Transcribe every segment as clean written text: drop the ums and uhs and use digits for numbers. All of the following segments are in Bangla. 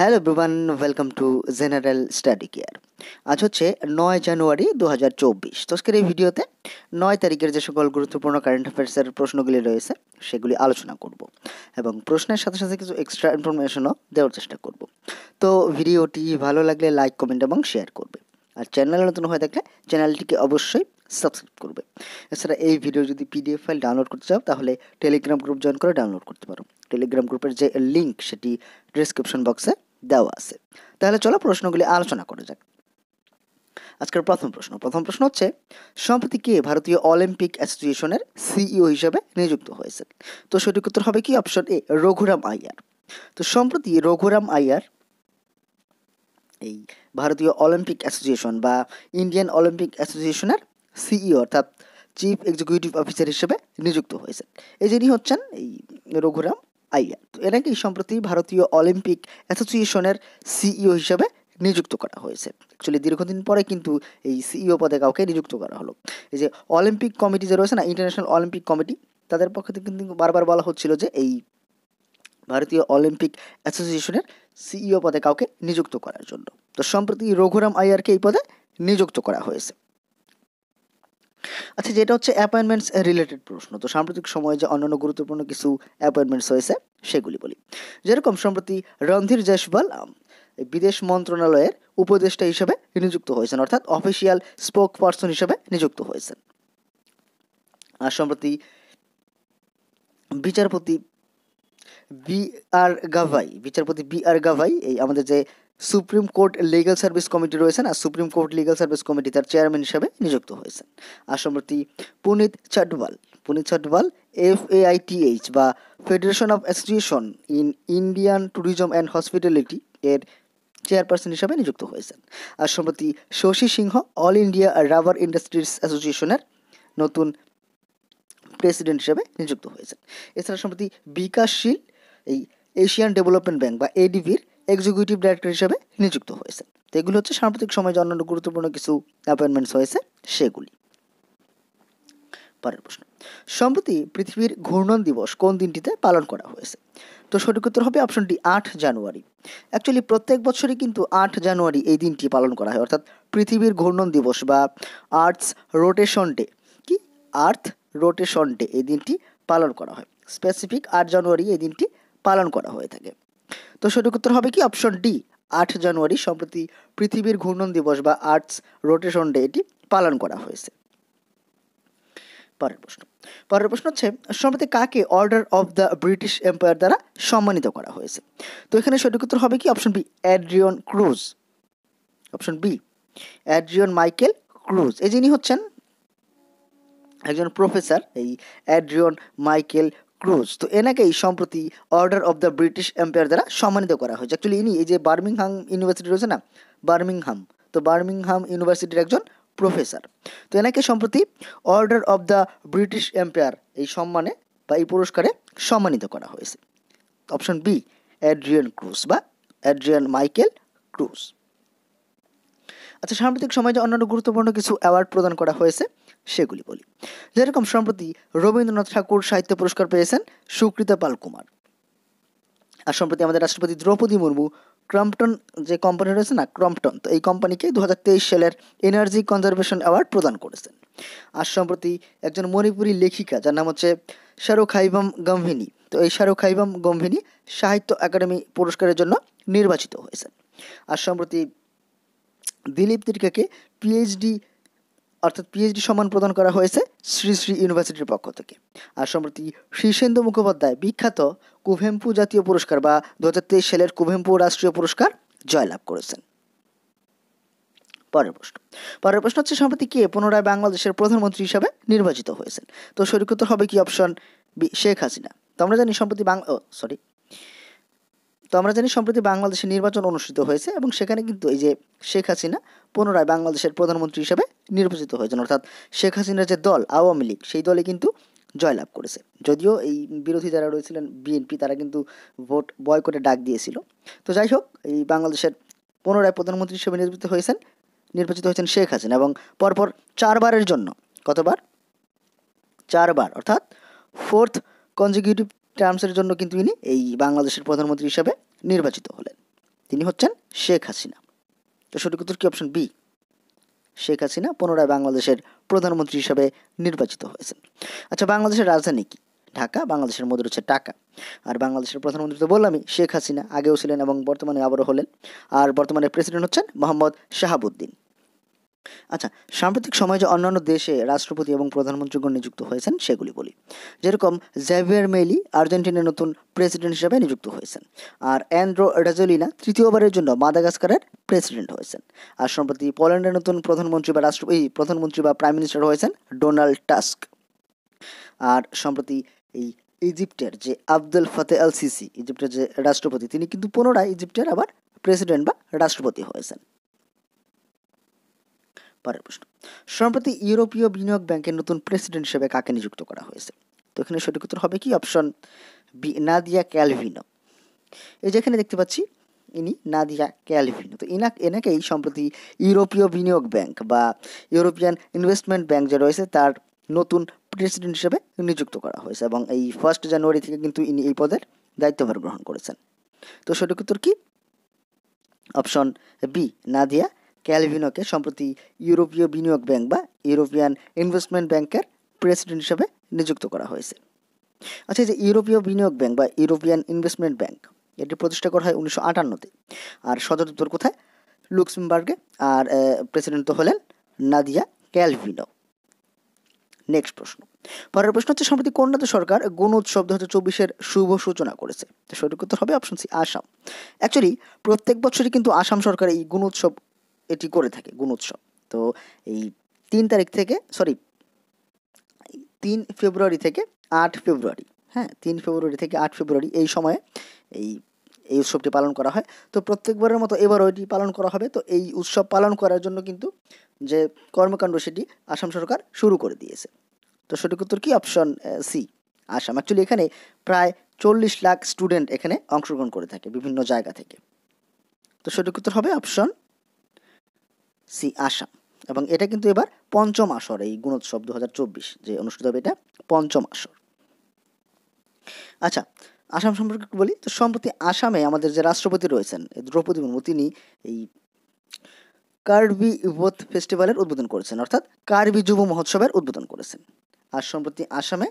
Hello everyone, welcome to general study care. আজ হচ্ছে 9 জানুয়ারি 2024। তো আজকের এই ভিডিওতে 9 তারিখের যে সকল গুরুত্বপূর্ণ কারেন্ট অ্যাফেয়ার্সের প্রশ্নগুলি রয়েছে সেগুলি আলোচনা করব এবং প্রশ্নের সাথে সাথে কিছু এক্সট্রা ইনফরমেশনও দেওয়ার চেষ্টা করব। তো ভিডিওটি ভালো লাগলে লাইক, কমেন্ট এবং শেয়ার করবে। আর চ্যানেলে নতুন হয়ে থাকলে চ্যানেলটিকে অবশ্যই সাবস্ক্রাইব করবে। এছাড়া এই ভিডিও যদি পিডিএফ ফাইল ডাউনলোড করতে চাও তাহলে টেলিগ্রাম গ্রুপ জয়েন করে ডাউনলোড করতে পারো। টেলিগ্রাম গ্রুপের যে লিঙ্ক সেটি ডিসক্রিপশন বক্সে দেওয়া আছে। তাহলে চলো প্রশ্নগুলি আলোচনা করা যাক। আজকের প্রথম প্রশ্ন হচ্ছে, সম্প্রতি কে ভারতীয় অলিম্পিক অ্যাসোসিয়েশনের সিইও হিসেবে নিযুক্ত হয়েছে? তো সঠিক উত্তর হবে কি অপশন এ, রঘুরাম আইয়ার। তো সম্প্রতি রঘুরাম আইয়ার এই ভারতীয় অলিম্পিক অ্যাসোসিয়েশন বা ইন্ডিয়ান অলিম্পিক অ্যাসোসিয়েশনের সিইও অর্থাৎ চিফ এক্সিকিউটিভ অফিসার হিসেবে নিযুক্ত হয়েছে। এই যিনি হচ্ছেন এই রঘুরাম আইয়ার। তো এনাকেই সম্প্রতি ভারতীয় অলিম্পিক অ্যাসোসিয়েশনের সিইও হিসেবে নিযুক্ত করা হয়েছে। অ্যাকচুয়ালি দীর্ঘদিন পরে কিন্তু এই সিইও পদে কাউকে নিযুক্ত করা হলো। এই যে অলিম্পিক কমিটি যে রয়েছে না, ইন্টারন্যাশনাল অলিম্পিক কমিটি, তাদের পক্ষ থেকে কিন্তু বারবার বলা হচ্ছিল যে এই ভারতীয় অলিম্পিক অ্যাসোসিয়েশনের সিইও পদে কাউকে নিযুক্ত করার জন্য। তো সম্প্রতি রঘুরাম আইয়ারকে এই পদে নিযুক্ত করা হয়েছে। আচ্ছা, যেটা হচ্ছে অ্যাপয়েন্টমেন্টস রিলেটেড প্রশ্ন। তো সাম্প্রতিক সময়ে যে অন্যান্য গুরুত্বপূর্ণ কিছু অ্যাপয়েন্টমেন্টস হয়েছে সেগুলি বলি। যেরকম সম্প্রতি রণধীর জয়সওয়াল বিদেশ মন্ত্রণালয়ের উপদেষ্টা হিসেবে নিযুক্ত হয়েছেন, অর্থাৎ অফিসিয়াল স্পোক পারসন হিসেবে নিযুক্ত হয়েছেন। আর সম্প্রতি বিচারপতি বিচারপতি বি আর গাভাই এই আমাদের যে supreme court legal service committee রয়েছে না, supreme court legal service committee, তার চেয়ারম্যান হিসেবে নিযুক্ত হয়েছেন। আর সম্প্রতি পুনিত ছাটওয়াল FAITH বা federation of association in Indian tourism and hospitality এর চেয়ারপারসন হিসেবে নিযুক্ত হয়েছেন। আর সম্প্রতি শশী সিংহ অল ইন্ডিয়া রাবার ইন্ডাস্ট্রিজ অ্যাসোসিয়েশনের নতুন প্রেসিডেন্ট হিসেবে নিযুক্ত হয়েছেন। এছাড়া সম্প্রতি বিকাশশীল এই এশিয়ান ডেভেলপমেন্ট ব্যাংক বা এডিবির এক্সিকিউটিভ ডাইরেক্টর হিসেবে নিযুক্ত হয়েছেন। তো এগুলো হচ্ছে সাম্প্রতিক সময়ে যে অন্যান্য গুরুত্বপূর্ণ কিছু অ্যাপয়েন্টমেন্টস হয়েছে সেগুলি। পরের প্রশ্ন, সম্প্রতি পৃথিবীর ঘূর্ণন দিবস কোন দিনটিতে পালন করা হয়েছে? তো সঠিক উত্তর হবে অপশন ডি, 8 জানুয়ারি। অ্যাকচুয়ালি প্রত্যেক বছরই কিন্তু 8 জানুয়ারি এই দিনটি পালন করা হয়, অর্থাৎ পৃথিবীর ঘূর্ণন দিবস বা আর্থস রোটেশন ডে। কি? আর্থ রোটেশন ডে এই দিনটি পালন করা হয়। স্পেসিফিক 8 জানুয়ারি এই দিনটি পালন করা হয়ে থাকে। তো সঠিক উত্তর হবে কি অপশন ডি, 8 জানুয়ারি সম্প্রতি পৃথিবীর ঘূর্ণন দিবস বা আর্থস রোটেশন ডে এটি পালন করা হয়েছে। পরের প্রশ্ন হচ্ছে, সম্প্রতি কাকে order of the British empire দ্বারা সম্মানিত করা হয়েছে? তো এখানে সঠিক উত্তর হবে কি option B, Adrian Cruz. Option B, Adrian Michael Cruz. এই যিনি হচ্ছেন একজন প্রফেসর, এই অ্যাড্রিয়ন মাইকেল ক্রুজ। তো এনাকেই সম্প্রতি order of the British empire দ্বারা সম্মানিত করা হয়েছে। অ্যাকচুয়ালি ইনি এই যে বার্মিংহাম ইউনিভার্সিটি রয়েছে না, বার্মিংহাম ইউনিভার্সিটির একজন প্রফেসর। তো এনাকে সম্প্রতি order of the British empire এই সম্মানে বা এই পুরস্কারে সম্মানিত করা হয়েছে। অপশন বি, অ্যাড্রিয়ান ক্রুজ বা অ্যাড্রিয়ান মাইকেল ক্রুজ। আচ্ছা, সাম্প্রতিক সময়ে যে অন্যান্য গুরুত্বপূর্ণ কিছু অ্যাওয়ার্ড প্রদান করা হয়েছে সেগুলি বলি। যেরকম সম্প্রতি রবীন্দ্রনাথ ঠাকুর সাহিত্য পুরস্কার পেয়েছেন সুকৃতা পাল কুমার। আর সম্প্রতি আমাদের রাষ্ট্রপতি দ্রৌপদী মুর্মু ক্রম্পটন যে কোম্পানি রয়েছে না, ক্রম্পটন, তো এই কোম্পানিকে 2023 সালের এনার্জি কনজারভেশন অ্যাওয়ার্ড প্রদান করেছেন। আর সম্প্রতি একজন মণিপুরী লেখিকা যার নাম হচ্ছে শারুখাইবাম গম্ভিনী, তো এই শারুখাইবাম গম্ভিনী সাহিত্য একাডেমি পুরস্কারের জন্য নির্বাচিত হয়েছেন। আর সম্প্রতি দিলীপ তির্কাকে পিএইচডি সম্মান প্রদান করা হয়েছে শ্রী শ্রী ইউনিভার্সিটির পক্ষ থেকে। আর সম্প্রতি শীর্ষেন্দু মুখোপাধ্যায় বিখ্যাত কুভেম্পু জাতীয় পুরস্কার বা 2023 সালের কুভেম্পু রাষ্ট্রীয় পুরস্কার জয়লাভ করেছেন। পরের প্রশ্ন হচ্ছে, সম্প্রতি কে পুনরায় বাংলাদেশের প্রধানমন্ত্রী হিসাবে নির্বাচিত হয়েছেন? তো সঠিক উত্তর হবে কি অপশন বি, শেখ হাসিনা। তো আমরা জানি সম্প্রতি বাংলাদেশে নির্বাচন অনুষ্ঠিত হয়েছে এবং সেখানে কিন্তু এই যে শেখ হাসিনা পুনরায় বাংলাদেশের প্রধানমন্ত্রী হিসেবে নির্বাচিত হয়েছেন, অর্থাৎ শেখ হাসিনার যে দল আওয়ামী লীগ সেই দলে কিন্তু জয়লাভ করেছে। যদিও এই বিরোধী যারা রয়েছিলেন বিএনপি, তারা কিন্তু ভোট বয়কটে ডাক দিয়েছিল। তো যাই হোক, এই বাংলাদেশের পুনরায় প্রধানমন্ত্রী হিসেবে নির্বাচিত হয়েছেন শেখ হাসিনা এবং পরপর 4বারের জন্য, কতবার? 4বার, অর্থাৎ 4th কনজিকিউটিভ টার্মসের জন্য কিন্তু ইনি এই বাংলাদেশের প্রধানমন্ত্রী হিসেবে নির্বাচিত হলেন। তিনি হচ্ছেন শেখ হাসিনা। তো সঠিক উত্তর কি অপশন বি, শেখ হাসিনা পুনরায় বাংলাদেশের প্রধানমন্ত্রী হিসাবে নির্বাচিত হয়েছেন। আচ্ছা, বাংলাদেশের রাজধানী কি? ঢাকা। বাংলাদেশের মুদ্রা হচ্ছে টাকা। আর বাংলাদেশের প্রধানমন্ত্রী তো বললামই, শেখ হাসিনা আগেও ছিলেন এবং বর্তমানে আবারও হলেন। আর বর্তমানে প্রেসিডেন্ট হচ্ছেন মোহাম্মদ শাহাবুদ্দিন। আচ্ছা, সাম্প্রতিক সময়ে যে অন্যান্য দেশে রাষ্ট্রপতি এবং প্রধানমন্ত্রীগণ নিযুক্ত হয়েছেন সেগুলি বলি। যেরকম জাভিয়ার মেলি আর্জেন্টিনার নতুন প্রেসিডেন্ট হিসেবে নিযুক্ত হয়েছেন। আর অ্যান্ড্রো রাজোলিনা তৃতীয়বারের জন্য মাদাগাস্কারের প্রেসিডেন্ট হয়েছেন। আর সম্প্রতি পোল্যান্ডের নতুন প্রধানমন্ত্রী বা প্রাইম মিনিস্টার হয়েছেন ডোনাল্ড টাস্ক। আর সম্প্রতি এই ইজিপ্টের যে আবদেল ফাতে আল সিসি, ইজিপ্টের যে রাষ্ট্রপতি, তিনি কিন্তু পুনরায় ইজিপ্টের আবার প্রেসিডেন্ট বা রাষ্ট্রপতি হয়েছেন। পরের প্রশ্ন, সম্প্রতি ইউরোপীয় বিনিয়োগ ব্যাংকের নতুন প্রেসিডেন্ট হিসেবে কাকে নিযুক্ত করা হয়েছে? তো এখানে সঠিক উত্তর হবে কি অপশন বি, নাদিয়া ক্যালভিনো। এই যেখানে দেখতে পাচ্ছি ইনি নাদিয়া ক্যালভিনো। তো এনাকেই সম্প্রতি ইউরোপীয় বিনিয়োগ ব্যাংক বা ইউরোপিয়ান ইনভেস্টমেন্ট ব্যাংক যে রয়েছে তার নতুন প্রেসিডেন্ট হিসেবে নিযুক্ত করা হয়েছে এবং এই 1 জানুয়ারি থেকে কিন্তু ইনি এই পদের দায়িত্বভার গ্রহণ করেছেন। তো সঠিক উত্তর কি অপশন বি, নাদিয়া ক্যালভিনোকে সম্প্রতি ইউরোপীয় বিনিয়োগ ব্যাংক বা ইউরোপিয়ান ইনভেস্টমেন্ট ব্যাংকের প্রেসিডেন্ট হিসেবে নিযুক্ত করা হয়েছে। আচ্ছা, এই যে ইউরোপীয় বিনিয়োগ ব্যাংক বা ইউরোপিয়ান ইনভেস্টমেন্ট ব্যাংক, এটি প্রতিষ্ঠা করা হয় 1958-তে। আর সদর দপ্তর কোথায়? লুক্সেমবার্গে। আর প্রেসিডেন্ট তো হলেন নাদিয়া ক্যালভিনো। নেক্সট প্রশ্ন, পরের প্রশ্ন হচ্ছে সম্প্রতি কোন রাজ্য সরকার গুণ উৎসব 2024-এর শুভ সূচনা করেছে? তো সঠিক উত্তর হবে অপশন সি, আসাম। অ্যাকচুয়ালি প্রত্যেক বছরই কিন্তু আসাম সরকার এই গুণ উৎসব এটি করে থাকে, গুণ উৎসব। তো এই 3 ফেব্রুয়ারি থেকে 8 ফেব্রুয়ারি, হ্যাঁ 3 ফেব্রুয়ারি থেকে 8 ফেব্রুয়ারি এই সময়ে এই এই উৎসবটি পালন করা হয়। তো প্রত্যেকবারের মতো এবারও এটি পালন করা হবে। তো এই উৎসব পালন করার জন্য কিন্তু যে কর্মকাণ্ড সেটি আসাম সরকার শুরু করে দিয়েছে। তো সঠিক উত্তর কি অপশন সি, আসাম। অ্যাকচুয়ালি এখানে প্রায় 40 লাখ স্টুডেন্ট এখানে অংশগ্রহণ করে থাকে বিভিন্ন জায়গা থেকে। তো সঠিক উত্তর হবে অপশন সি, আসাম। এবং এটা কিন্তু এবার পঞ্চম আসর, এই গুণোৎসব 2024 যে অনুষ্ঠিত হবে এটা পঞ্চম আসর। আচ্ছা, আসাম সম্পর্কে একটু বলি। তো সম্প্রতি আসামে আমাদের যে রাষ্ট্রপতি রয়েছেন দ্রৌপদী মুর্মু, তিনি এই কার্বি ইউথ ফেস্টিভ্যালের উদ্বোধন করেছেন, অর্থাৎ কার্বি যুব মহোৎসবের উদ্বোধন করেছেন। আর সম্প্রতি আসামে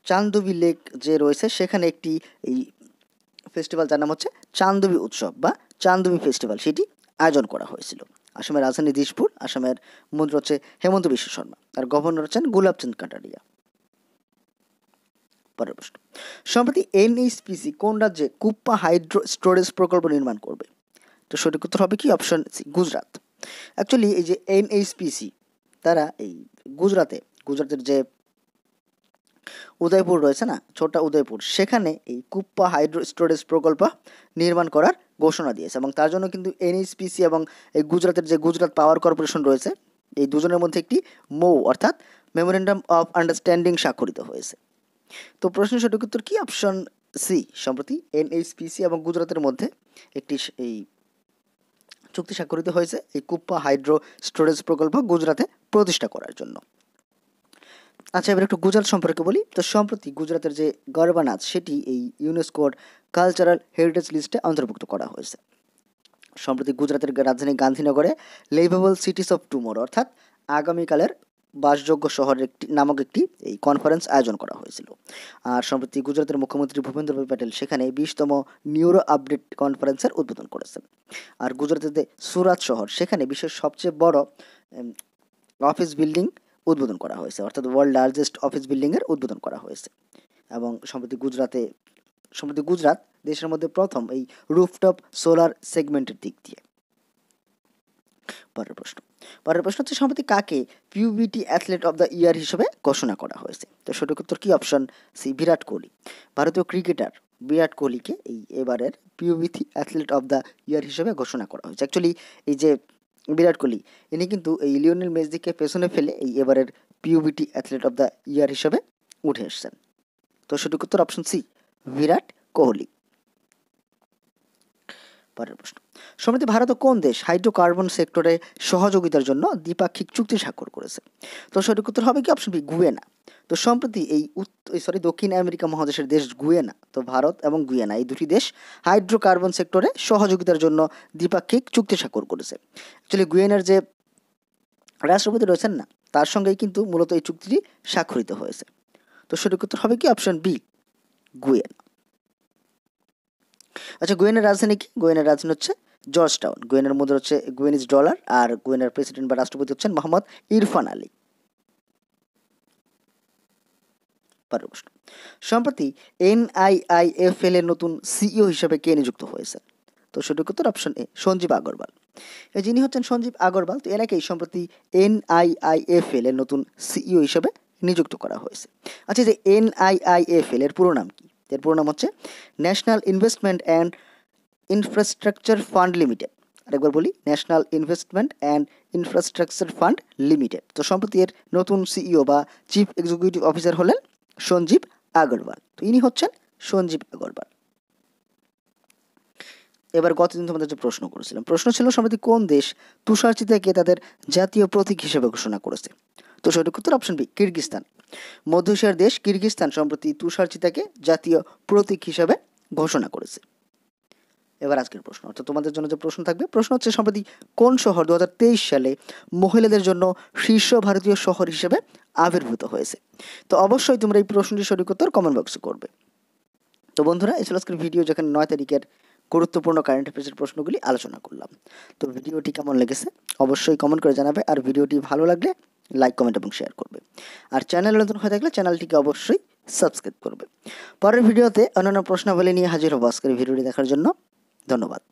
চান্দবি লেক যে রয়েছে সেখানে একটি এই ফেস্টিভ্যাল যার নাম হচ্ছে চান্দবি উৎসব বা চান্দবি ফেস্টিভ্যাল, সেটি আয়োজন করা হয়েছিল। আসামের রাজধানী দিশপুর। আসামের মন্ত্রী হচ্ছে হেমন্ত বিশ্ব শর্মা। আর গভর্নর হচ্ছেন গুলাবচাঁদ কাটারিয়া। পরের প্রশ্ন, সম্প্রতি এনএইচপিসি কোন রাজ্যে কুপ্পা হাইড্রো স্টোরেজ প্রকল্প নির্মাণ করবে? তো সঠিক উত্তর হবে কি অপশন সি, গুজরাট। অ্যাকচুয়ালি এই যে এনএইচপিসি তারা এই গুজরাতের যে উদয়পুর রয়েছে না, ছোটা উদয়পুর, সেখানে এই কুপ্পা হাইড্রো স্টোরেজ প্রকল্প নির্মাণ করার ঘোষণা দিয়েছে এবং তার জন্য কিন্তু এনএইচপিসি এবং এই গুজরাতের যে গুজরাট পাওয়ার কর্পোরেশন রয়েছে এই দুজনের মধ্যে একটি মৌ অর্থাৎ মেমোরেন্ডাম অফ আন্ডারস্ট্যান্ডিং স্বাক্ষরিত হয়েছে। তো প্রশ্নের সঠিক উত্তর কি অপশন সি, সম্প্রতি এনএইচপিসি এবং গুজরাতের মধ্যে একটি এই চুক্তি স্বাক্ষরিত হয়েছে এই কুপ্পা হাইড্রো স্টোরেজ প্রকল্প গুজরাতে প্রতিষ্ঠা করার জন্য। আচ্ছা, এবার একটু গুজরাট সম্পর্কে বলি। তো সম্প্রতি গুজরাতের যে গরবা নাচ সেটি এই ইউনেস্কোর কালচারাল হেরিটেজ লিস্টে অন্তর্ভুক্ত করা হয়েছে। সম্প্রতি গুজরাতের রাজধানী গান্ধীনগরে লিভেবল সিটিস অফ টুমোরো অর্থাৎ আগামীকালের বাসযোগ্য শহরের নামক একটি এই কনফারেন্স আয়োজন করা হয়েছিল। আর সম্প্রতি গুজরাতের মুখ্যমন্ত্রী ভূপেন্দ্রভাই প্যাটেল সেখানে 20তম নিউরো আপডেট কনফারেন্সের উদ্বোধন করেছেন। আর গুজরাতের যে সুরাত শহর সেখানে বিশ্বের সবচেয়ে বড় অফিস বিল্ডিং উদ্বোধন করা হয়েছে, অর্থাৎ ওয়ার্ল্ড লার্জেস্ট অফিস বিল্ডিংয়ের উদ্বোধন করা হয়েছে। এবং সম্প্রতি গুজরাট দেশের মধ্যে প্রথম এই রুফটপ সোলার সেগমেন্টের দিক দিয়ে। পরের প্রশ্ন হচ্ছে সম্প্রতি কাকে পিউবিটি অ্যাথলেট অফ দ্য ইয়ার হিসেবে ঘোষণা করা হয়েছে? তো সঠিক উত্তর কি অপশন সি, বিরাট কোহলি। ভারতীয় ক্রিকেটার বিরাট কোহলিকে এই এবারের পিউবিটি অ্যাথলেট অফ দ্য ইয়ার হিসেবে ঘোষণা করা হয়েছে। অ্যাকচুয়ালি এই যে বিরাট কোহলি ইনি কিন্তু এই লিওনেল মেসিকে পেছনে ফেলে এই এবারের পিউবিটি অ্যাথলেট অফ দ্য ইয়ার হিসেবে উঠে এসেছেন। তো সঠিক উত্তর অপশন সি, বিরাট কোহলি। পরের প্রশ্ন, সম্প্রতি ভারত ও কোন দেশ হাইড্রোকার্বন সেক্টরে সহযোগিতার জন্য দ্বিপাক্ষিক চুক্তি স্বাক্ষর করেছে? তো সঠিক উত্তর হবে কি অপশন বি, গুয়েনা। তো সম্প্রতি এই দক্ষিণ আমেরিকা মহাদেশের দেশ গুয়েনা, তো ভারত এবং গুয়েনা এই দুটি দেশ হাইড্রোকার্বন সেক্টরে সহযোগিতার জন্য দ্বিপাক্ষিক চুক্তি স্বাক্ষর করেছে। অ্যাকচুয়ালি গুয়েনার যে রাষ্ট্রপতি রয়েছেন না, তার সঙ্গেই কিন্তু মূলত এই চুক্তিটি স্বাক্ষরিত হয়েছে। তো সঠিক উত্তর হবে কি অপশন বি, গুয়েনা। আচ্ছা, গুয়েনার রাজধানী কি? গুয়েনার রাজধানী হচ্ছে জর্জ টাউন। গুয়েনার মুদ্রা হচ্ছে গুয়েনিজ ডলার, আর গুয়েনার প্রেসিডেন্ট বা রাষ্ট্রপতি হচ্ছেন মোহাম্মদ ইরফান আলী। পরের প্রশ্ন, সম্প্রতি NIIFL এর নতুন সিইও হিসেবে কে নিযুক্ত হয়েছে? তো সঠিক উত্তর অপশন এ, সঞ্জীব আগরওয়াল। যিনি হচ্ছেন সঞ্জীব আগরওয়াল, তো এলাকায় সম্প্রতি NIIFL এর নতুন সিইও হিসেবে নিযুক্ত করা হয়েছে। আচ্ছা, যে NIIFL এর পুরো নাম কি? এর পুরো নাম হচ্ছে national investment and infrastructure fund limited. আরেকবার বলি, national investment and infrastructure fund limited. তো সম্প্রতি এর নতুন সিইও বা চিফ এক্সিকিউটিভ অফিসার হলেন সঞ্জীব আগরওয়াল। তো ইনি হচ্ছেন সঞ্জীব আগরওয়াল। এবার গতদিন তোমাদের যে প্রশ্ন করেছিলাম, প্রশ্ন ছিল সম্প্রতি কোন দেশ তুষার চিতাকে তাদের জাতীয় প্রতীক হিসেবে ঘোষণা করেছে? তো সঠিক উত্তর অপশন বি, কিরগিজস্তান। মধ্য এশিয়ার দেশ কিরগিজস্তান সম্প্রতি তুষার চিতাকে জাতীয় প্রতীক হিসেবে ঘোষণা করেছে। এবার আজকের প্রশ্ন, অর্থাৎ তোমাদের জন্য যে প্রশ্ন থাকবে, প্রশ্ন হচ্ছে সম্প্রতি কোন শহর 2023 সালে মহিলাদের জন্য শীর্ষ ভারতীয় শহর হিসেবে আবির্ভূত হয়েছে? তো অবশ্যই তোমরা এই প্রশ্নটির সঠিক উত্তর কমেন্ট বক্সে করবে। তো বন্ধুরা, এই ছিল আজকের ভিডিও, যেখানে 9 তারিখের গুরুত্বপূর্ণ কারেন্ট অ্যাফেয়ার্সের প্রশ্নগুলি আলোচনা করলাম। তো ভিডিওটি কেমন লেগেছে অবশ্যই কমেন্ট করে জানাবে, আর ভিডিওটি ভালো লাগলে লাইক, কমেন্ট এবং শেয়ার করবে। আর চ্যানেল নতুন হয়ে থাকলে চ্যানেলটিকে অবশ্যই সাবস্ক্রাইব করবে। পরের ভিডিওতে অন্যান্য প্রশ্নাবলী নিয়ে হাজির হবো। আজকের ভিডিওটি দেখার জন্য ধন্যবাদ।